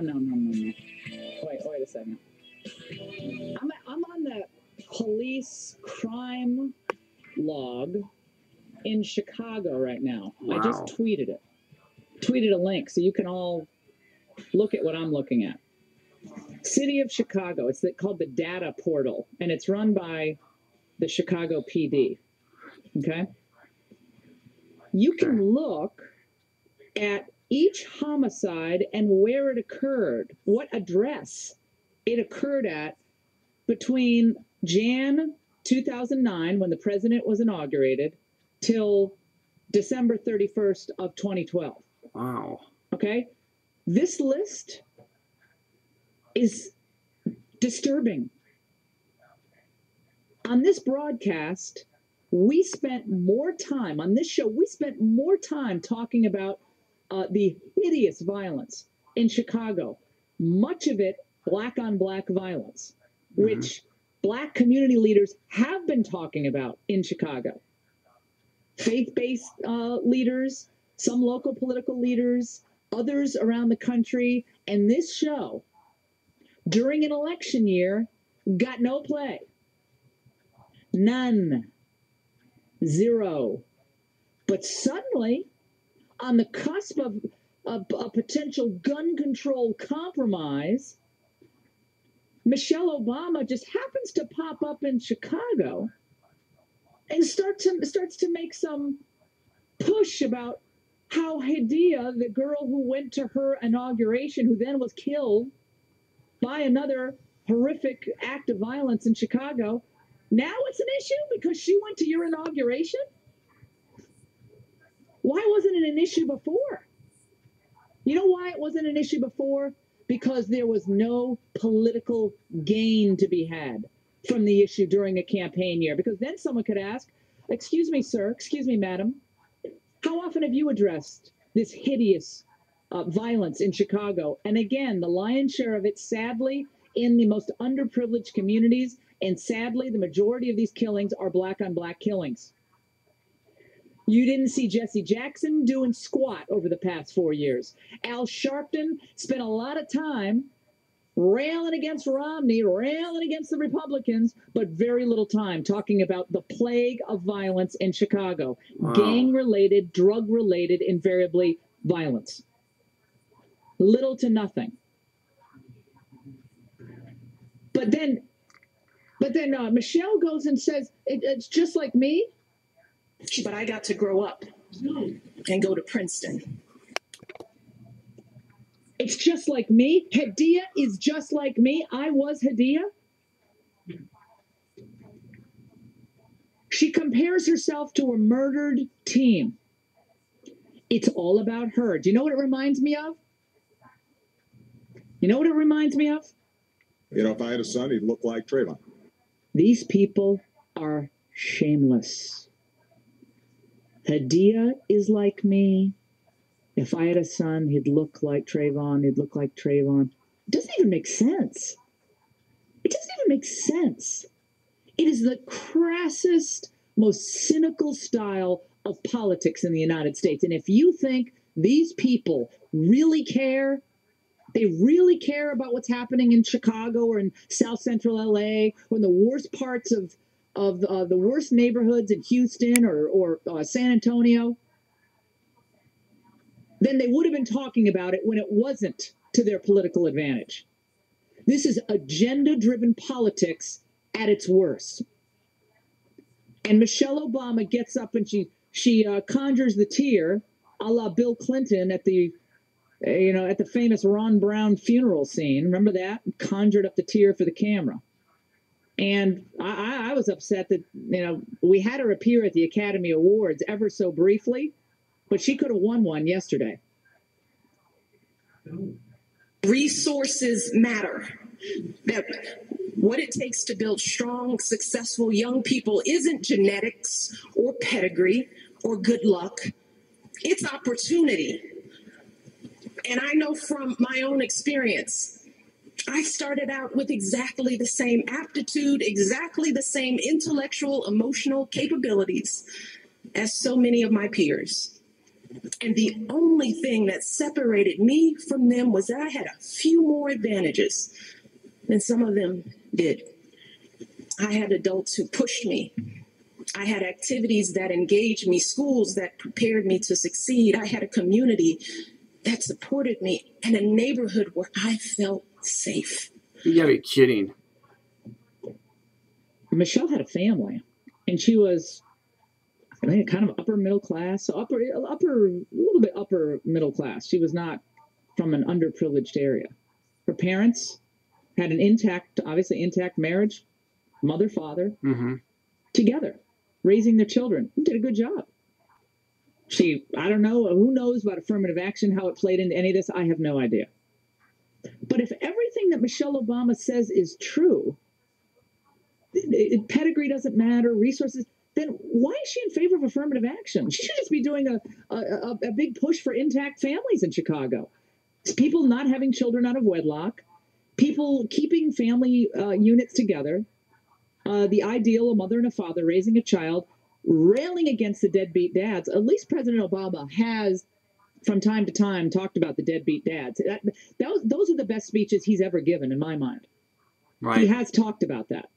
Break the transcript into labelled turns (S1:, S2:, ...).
S1: No. Wait a second. I'm on the police crime log in Chicago right now.
S2: Wow.
S1: I just tweeted it. Tweeted a link so you can all look at what I'm looking at. City of Chicago. It's called the Data Portal, and it's run by the Chicago PD. Okay? You can look at each homicide and where it occurred, what address it occurred at between Jan 2009, when the president was inaugurated, till December 31st of 2012.
S2: Wow.
S1: Okay? This list is disturbing. On this broadcast, we spent more time, on this show, we spent more time talking about the hideous violence in Chicago, much of it black on black violence, which black community leaders have been talking about in Chicago. Faith-based leaders, some local political leaders, others around the country, and this show, during an election year, got no play. None. Zero. But suddenly, on the cusp of a potential gun control compromise, Michelle Obama just happens to pop up in Chicago and starts to make some push about how Hadia, the girl who went to her inauguration, who then was killed by another horrific act of violence in Chicago, now it's an issue because she went to your inauguration? Why wasn't it an issue before? You know why it wasn't an issue before? Because there was no political gain to be had from the issue during a campaign year. Because then someone could ask, excuse me, sir, excuse me, madam, how often have you addressed this hideous violence in Chicago? And again, the lion's share of it, sadly, in the most underprivileged communities, and sadly, the majority of these killings are black on black killings. You didn't see Jesse Jackson doing squat over the past 4 years. Al Sharpton spent a lot of time railing against Romney, railing against the Republicans, but very little time talking about the plague of violence in Chicago. Wow. Gang-related, drug-related, invariably violence. Little to nothing. But then Michelle goes and says, it's just like me. But I got to grow up and go to Princeton. It's just like me. Hadia is just like me. I was Hadia. She compares herself to a murdered teen. It's all about her. Do you know what it reminds me of? You know what it reminds me of?
S3: You know, if I had a son, he'd look like Trayvon.
S1: These people are shameless. Hadia is like me. If I had a son, he'd look like Trayvon. He'd look like Trayvon. It doesn't even make sense. It doesn't even make sense. It is the crassest, most cynical style of politics in the United States. And if you think these people really care, they really care about what's happening in Chicago or in South Central LA or in the worst parts of the worst neighborhoods in Houston or San Antonio, then they would have been talking about it when it wasn't to their political advantage. This is agenda-driven politics at its worst. And Michelle Obama gets up and she conjures the tear, a la Bill Clinton at the famous Ron Brown funeral scene. Remember that? Conjured up the tear for the camera. And I was upset that, we had her appear at the Academy Awards ever so briefly, but she could have won one yesterday.
S4: Resources matter. That what it takes to build strong, successful young people isn't genetics or pedigree or good luck. It's opportunity. And I know from my own experience, I started out with exactly the same aptitude, exactly the same intellectual, emotional capabilities as so many of my peers. And the only thing that separated me from them was that I had a few more advantages than some of them did. I had adults who pushed me. I had activities that engaged me, schools that prepared me to succeed. I had a community that supported me and a neighborhood where I felt safe.
S2: You gotta be kidding.
S1: Michelle had a family, and she was, I think, kind of upper middle class, so a little bit upper middle class. She was not from an underprivileged area. Her parents had an obviously intact marriage, mother, father, together, raising their children. Did a good job. I don't know, who knows about affirmative action, how it played into any of this? I have no idea. But if everything that Michelle Obama says is true, pedigree doesn't matter, resources, then why is she in favor of affirmative action? She should just be doing a big push for intact families in Chicago. It's people not having children out of wedlock, people keeping family units together, the ideal, a mother and a father raising a child, railing against the deadbeat dads. At least President Obama has, from time to time, talked about the deadbeat dads. Those are the best speeches he's ever given, in my mind.
S2: Right.
S1: He has talked about that.